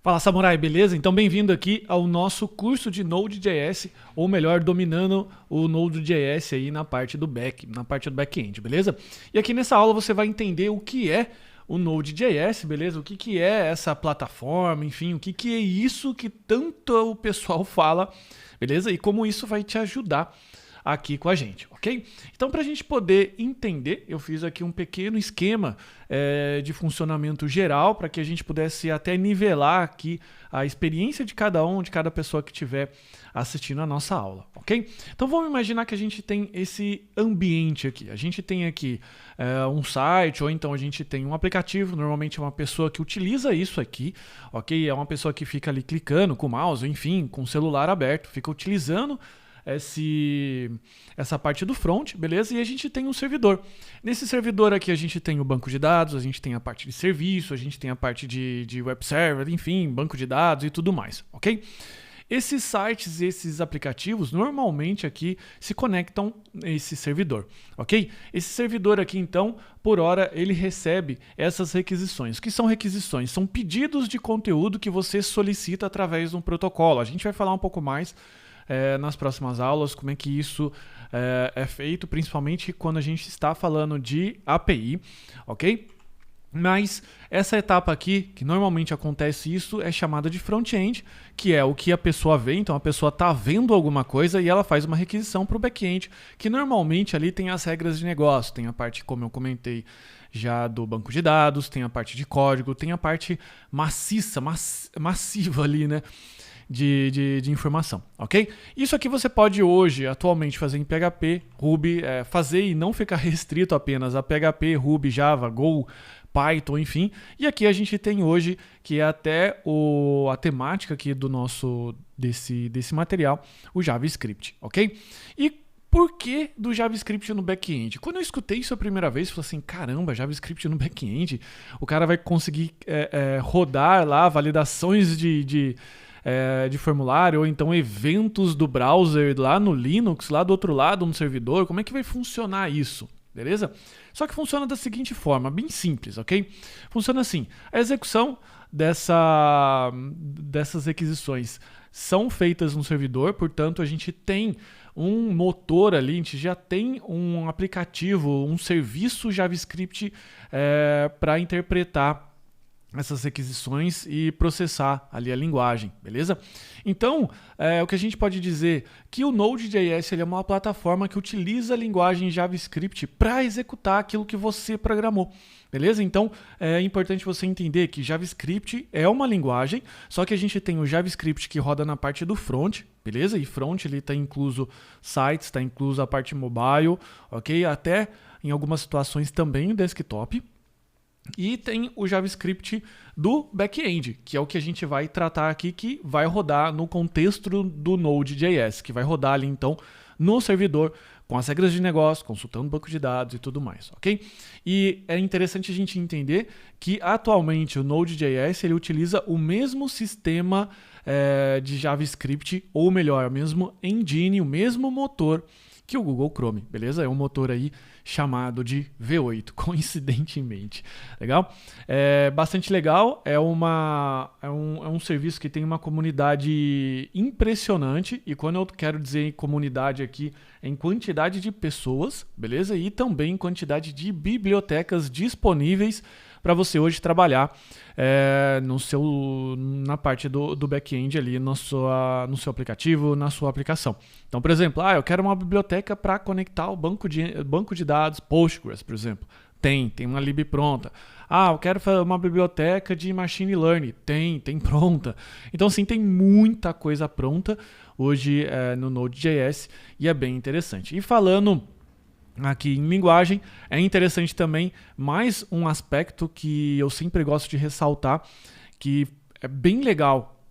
Fala Samurai, beleza? Então bem-vindo aqui ao nosso curso de Node.js, ou melhor, dominando o Node.js aí na parte do back-end, beleza? E aqui nessa aula você vai entender o que é o Node.js, beleza? O que é essa plataforma, enfim, o que é isso que tanto o pessoal fala, beleza? E como isso vai te ajudar aqui com a gente, ok? Então, para a gente poder entender, eu fiz aqui um pequeno esquema de funcionamento geral para que a gente pudesse até nivelar aqui a experiência de cada pessoa que estiver assistindo a nossa aula, ok? Então, vamos imaginar que a gente tem esse ambiente aqui. A gente tem aqui um site ou então a gente tem um aplicativo, normalmente é uma pessoa que utiliza isso aqui, ok? É uma pessoa que fica ali clicando com o mouse, enfim, com o celular aberto, fica utilizando essa parte do front, beleza? E a gente tem um servidor. Nesse servidor aqui a gente tem o banco de dados, a gente tem a parte de serviço, a gente tem a parte de web server, enfim, banco de dados e tudo mais, ok? Esses sites e esses aplicativos normalmente aqui se conectam a esse servidor, ok? Esse servidor aqui então, por hora, ele recebe essas requisições. O que são requisições? São pedidos de conteúdo que você solicita através de um protocolo. A gente vai falar um pouco mais nas próximas aulas, como é que isso é feito, principalmente quando a gente está falando de API, ok? Mas essa etapa aqui, que normalmente acontece isso, é chamada de front-end, que é o que a pessoa vê, então a pessoa está vendo alguma coisa e ela faz uma requisição para o back-end, que normalmente ali tem as regras de negócio, tem a parte, como eu comentei, já do banco de dados, tem a parte de código, tem a parte massiva ali, né? De informação, ok? Isso aqui você pode hoje, atualmente, fazer em PHP, Ruby, fazer e não ficar restrito apenas a PHP, Ruby, Java, Go, Python, enfim. E aqui a gente tem hoje, que é até a temática aqui do desse material, o JavaScript, ok? E por que do JavaScript no back-end? Quando eu escutei isso a primeira vez, eu falei assim, caramba, JavaScript no back-end? O cara vai conseguir rodar lá validações de formulário, ou então eventos do browser lá no Linux, lá do outro lado no servidor. Como é que vai funcionar isso? Beleza? Só que funciona da seguinte forma, bem simples, ok? Funciona assim, a execução dessas requisições são feitas no servidor, portanto a gente tem um motor ali, a gente já tem um aplicativo, um serviço JavaScript para interpretar essas requisições e processar ali a linguagem, beleza? Então, o que a gente pode dizer que o Node.js ele é uma plataforma que utiliza a linguagem JavaScript para executar aquilo que você programou, beleza? Então, é importante você entender que JavaScript é uma linguagem, só que a gente tem o JavaScript que roda na parte do front, beleza? E front ele está incluso sites, está incluso a parte mobile, ok? Até em algumas situações também o desktop. E tem o JavaScript do back-end, que é o que a gente vai tratar aqui, que vai rodar no contexto do Node.js, que vai rodar ali então no servidor, com as regras de negócio, consultando banco de dados e tudo mais, ok? E é interessante a gente entender que atualmente o Node.js ele utiliza o mesmo sistema de JavaScript, ou melhor, o mesmo engine, o mesmo motor que o Google Chrome, beleza? É um motor aí chamado de V8, coincidentemente. Legal? É bastante legal, é um serviço que tem uma comunidade impressionante, e quando eu quero dizer em comunidade aqui, é em quantidade de pessoas, beleza? E também em quantidade de bibliotecas disponíveis para você hoje trabalhar na parte do back-end ali, no seu aplicativo, na sua aplicação. Então, por exemplo, eu quero uma biblioteca para conectar o banco de dados Postgres, por exemplo. Tem uma lib pronta. Eu quero uma biblioteca de machine learning. Tem pronta. Então, assim, tem muita coisa pronta hoje no Node.js e é bem interessante. E falando aqui em linguagem, é interessante também mais um aspecto que eu sempre gosto de ressaltar, que é bem legal,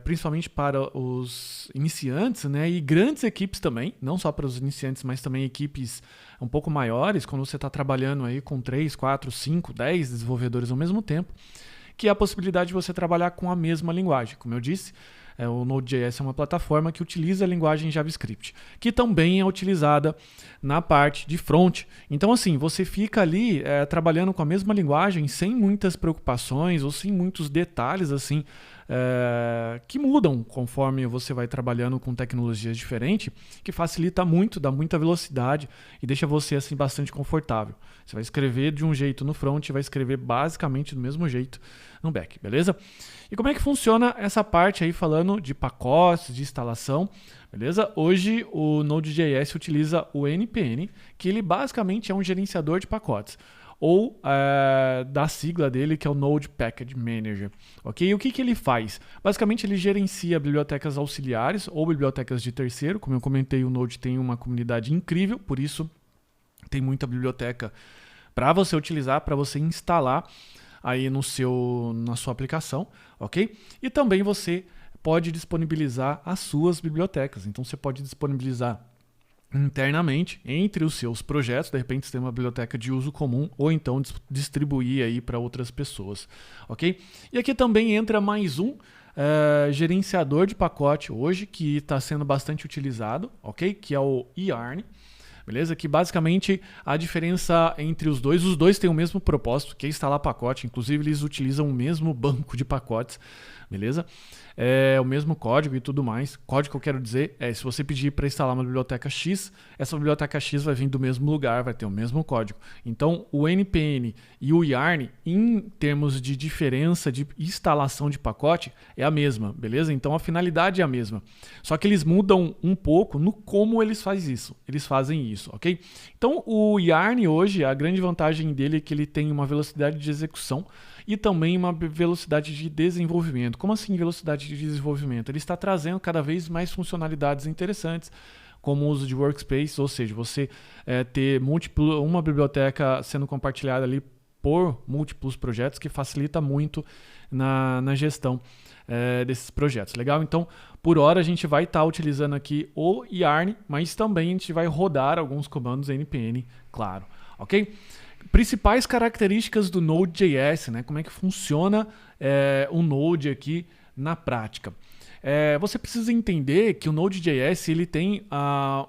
principalmente para os iniciantes, né, e grandes equipes também, não só para os iniciantes, mas também equipes um pouco maiores, quando você está trabalhando aí com 3, 4, 5, 10 desenvolvedores ao mesmo tempo, que é a possibilidade de você trabalhar com a mesma linguagem. Como eu disse, o Node.js é uma plataforma que utiliza a linguagem JavaScript, que também é utilizada na parte de front. Então, assim, você fica ali trabalhando com a mesma linguagem sem muitas preocupações ou sem muitos detalhes assim que mudam conforme você vai trabalhando com tecnologias diferentes, que facilita muito, dá muita velocidade e deixa você assim bastante confortável. Você vai escrever de um jeito no front e vai escrever basicamente do mesmo jeito no back, beleza? E como é que funciona essa parte aí falando de pacotes, de instalação, beleza? Hoje o Node.js utiliza o NPN, que ele basicamente é um gerenciador de pacotes, ou da sigla dele, que é o Node Package Manager. Ok? E o que ele faz? Basicamente ele gerencia bibliotecas auxiliares ou bibliotecas de terceiro. Como eu comentei, o Node tem uma comunidade incrível, por isso tem muita biblioteca para você utilizar, para você instalar aí na sua aplicação, ok? E também você pode disponibilizar as suas bibliotecas. Então você pode disponibilizar internamente entre os seus projetos, de repente você tem uma biblioteca de uso comum, ou então distribuir aí para outras pessoas, ok? E aqui também entra mais um gerenciador de pacote hoje que está sendo bastante utilizado, ok? Que é o Yarn. Beleza? Que basicamente a diferença entre os dois têm o mesmo propósito, que é instalar pacote. Inclusive eles utilizam o mesmo banco de pacotes, beleza? O mesmo código e tudo mais. Código que eu quero dizer se você pedir para instalar uma biblioteca X, essa biblioteca X vai vir do mesmo lugar, vai ter o mesmo código. Então o NPN e o Yarn, em termos de diferença de instalação de pacote, é a mesma, beleza? Então a finalidade é a mesma. Só que eles mudam um pouco no como eles fazem isso, ok? Então o Yarn hoje, a grande vantagem dele é que ele tem uma velocidade de execução e também uma velocidade de desenvolvimento. Como assim velocidade de desenvolvimento? Ele está trazendo cada vez mais funcionalidades interessantes, como o uso de workspace, ou seja, você ter uma biblioteca sendo compartilhada ali por múltiplos projetos, que facilita muito na gestão desses projetos. Legal? Então, por hora a gente vai estar utilizando aqui o Yarn, mas também a gente vai rodar alguns comandos NPN, claro. Ok? Principais características do Node.js, né? Como é que funciona o Node aqui na prática. Você precisa entender que o Node.js ele tem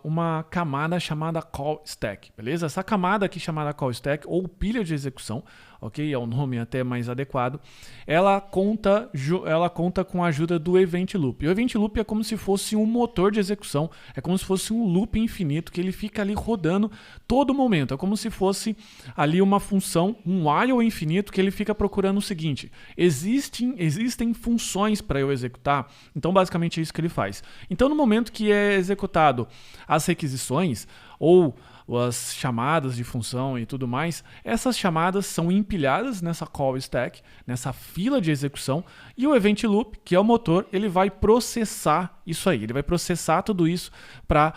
uma camada chamada Call Stack, beleza? Essa camada aqui chamada Call Stack, ou pilha de execução, ok? É o nome até mais adequado. Ela conta com a ajuda do Event Loop. E o Event Loop é como se fosse um motor de execução, é como se fosse um loop infinito que ele fica ali rodando todo momento. É como se fosse ali uma função, um while infinito que ele fica procurando o seguinte: existem funções para eu executar. Então, basicamente é isso que ele faz. Então, no momento que é executado as requisições ou as chamadas de função e tudo mais, essas chamadas são empilhadas nessa call stack, nessa fila de execução, e o Event Loop, que é o motor, ele vai processar isso aí, ele vai processar tudo isso para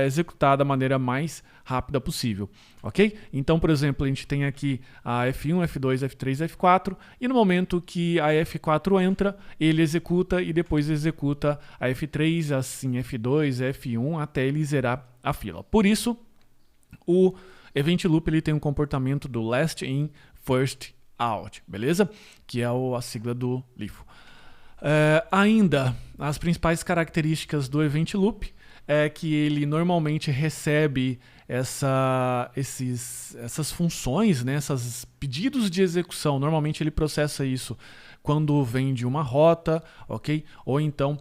executar da maneira mais rápida possível, ok? Então, por exemplo, a gente tem aqui a F1, F2, F3, F4, e no momento que a F4 entra, ele executa e depois executa a F3, assim F2, F1, até ele zerar a fila. Por isso, o Event Loop ele tem um comportamento do last in, first out, beleza? Que é a sigla do LIFO. Ainda, as principais características do Event Loop é que ele normalmente recebe essas funções, né, esses pedidos de execução. Normalmente ele processa isso quando vem de uma rota, ok? Ou então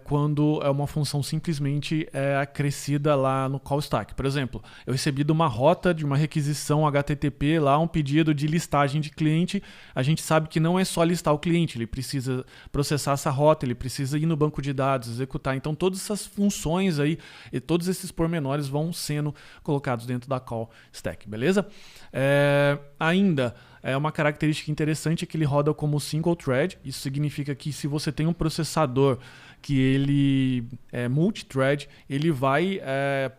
quando é uma função simplesmente acrescida lá no call stack. Por exemplo, eu recebi de uma rota, de uma requisição HTTP, lá um pedido de listagem de cliente. A gente sabe que não é só listar o cliente, ele precisa processar essa rota, ele precisa ir no banco de dados, executar. Então todas essas funções aí e todos esses pormenores vão sendo colocados dentro da call stack, beleza? Ainda uma característica interessante é que ele roda como single thread. Isso significa que se você tem um processador que ele é multithread, ele vai,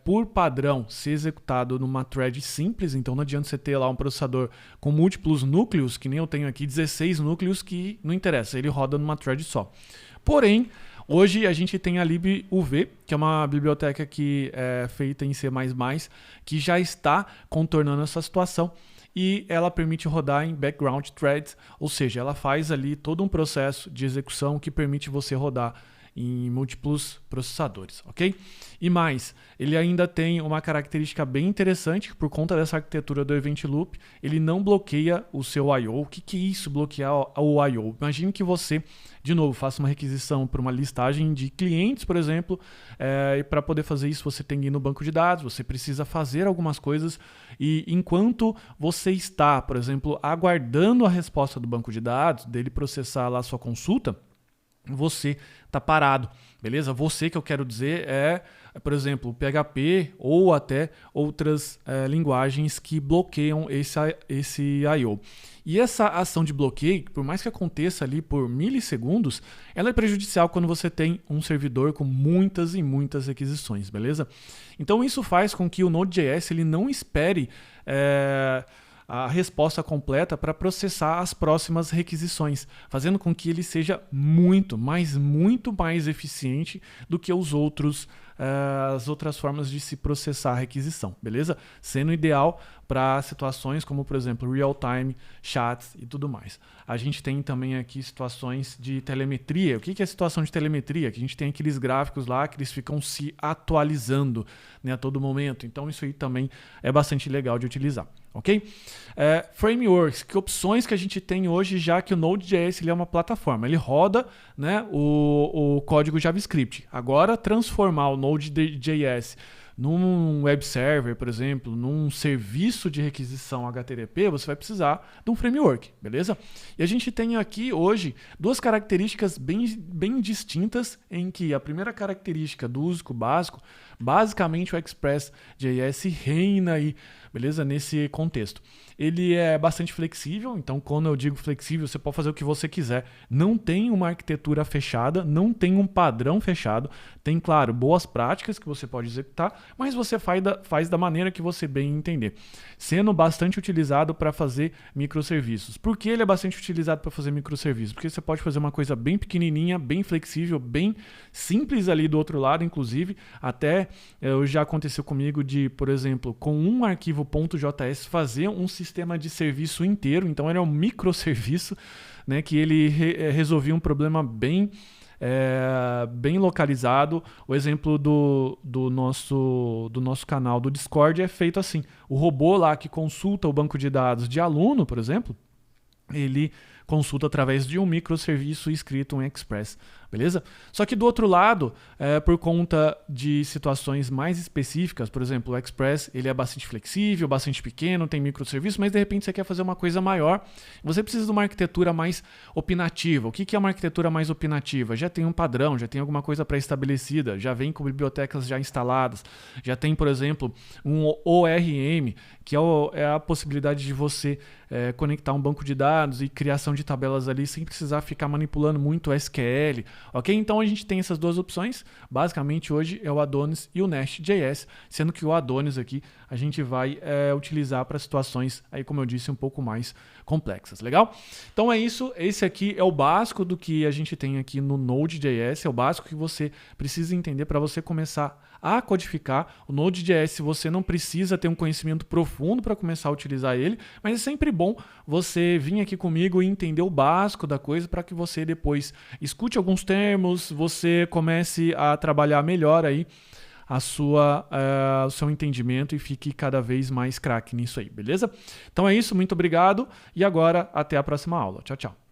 por padrão, ser executado numa thread simples. Então não adianta você ter lá um processador com múltiplos núcleos, que nem eu tenho aqui, 16 núcleos, que não interessa, ele roda numa thread só. Porém, hoje a gente tem a libuv, que é uma biblioteca que é feita em C++, que já está contornando essa situação. E ela permite rodar em background threads, ou seja, ela faz ali todo um processo de execução que permite você rodar em múltiplos processadores, ok? E mais, ele ainda tem uma característica bem interessante, que por conta dessa arquitetura do Event Loop, ele não bloqueia o seu I/O. O que é isso, bloquear o I/O? Imagine que você, de novo, faça uma requisição para uma listagem de clientes, por exemplo, e para poder fazer isso você tem que ir no banco de dados, você precisa fazer algumas coisas e enquanto você está, por exemplo, aguardando a resposta do banco de dados, dele processar lá a sua consulta, você está parado, beleza? Você que eu quero dizer por exemplo, o PHP ou até outras linguagens que bloqueiam esse I/O. E essa ação de bloqueio, por mais que aconteça ali por milissegundos, ela é prejudicial quando você tem um servidor com muitas e muitas requisições, beleza? Então isso faz com que o Node.js ele não espere a resposta completa para processar as próximas requisições, fazendo com que ele seja muito mais eficiente do que as outras formas de se processar a requisição, beleza? Sendo ideal para situações como, por exemplo, real-time, chats e tudo mais. A gente tem também aqui situações de telemetria. O que é a situação de telemetria? Que a gente tem aqueles gráficos lá que eles ficam se atualizando, né, a todo momento. Então isso aí também é bastante legal de utilizar. Ok? Frameworks, que opções que a gente tem hoje, já que o Node.js ele é uma plataforma, ele roda, né, o código JavaScript. Agora, transformar o Node.js num web server, por exemplo, num serviço de requisição HTTP, você vai precisar de um framework, beleza? E a gente tem aqui hoje duas características bem distintas, em que a primeira característica do uso básico, basicamente o Express.js reina aí, beleza? Nesse contexto. Ele é bastante flexível, então quando eu digo flexível, você pode fazer o que você quiser. Não tem uma arquitetura fechada, não tem um padrão fechado. Tem, claro, boas práticas que você pode executar, mas você faz da maneira que você bem entender. Sendo bastante utilizado para fazer microserviços. Por que ele é bastante utilizado para fazer microserviços? Porque você pode fazer uma coisa bem pequenininha, bem flexível, bem simples ali do outro lado, inclusive. Até já aconteceu comigo de, por exemplo, com um arquivo .js fazer um sistema de serviço inteiro. Então era um microserviço, né, que ele resolvia um problema bem localizado. O exemplo do nosso canal do Discord é feito assim. O robô lá que consulta o banco de dados de aluno, por exemplo, ele consulta através de um microserviço escrito em Express, beleza? Só que do outro lado, por conta de situações mais específicas, por exemplo, o Express ele é bastante flexível, bastante pequeno, tem microserviço, mas de repente você quer fazer uma coisa maior, você precisa de uma arquitetura mais opinativa. O que é uma arquitetura mais opinativa? Já tem um padrão, já tem alguma coisa pré-estabelecida, já vem com bibliotecas já instaladas, já tem, por exemplo, um ORM, que é a possibilidade de você conectar um banco de dados e criação de tabelas ali sem precisar ficar manipulando muito SQL, ok? Então a gente tem essas duas opções. Basicamente hoje é o Adonis e o Nest.js, sendo que o Adonis aqui a gente vai utilizar para situações, aí como eu disse, um pouco mais complexas, legal? Então é isso, esse aqui é o básico do que a gente tem aqui no Node.js, é o básico que você precisa entender para você começar a codificar. O Node.js você não precisa ter um conhecimento profundo para começar a utilizar ele, mas é sempre bom você vir aqui comigo e entender o básico da coisa para que você depois escute alguns termos, você comece a trabalhar melhor aí o seu entendimento e fique cada vez mais craque nisso aí, beleza? Então é isso, muito obrigado e agora até a próxima aula. Tchau, tchau.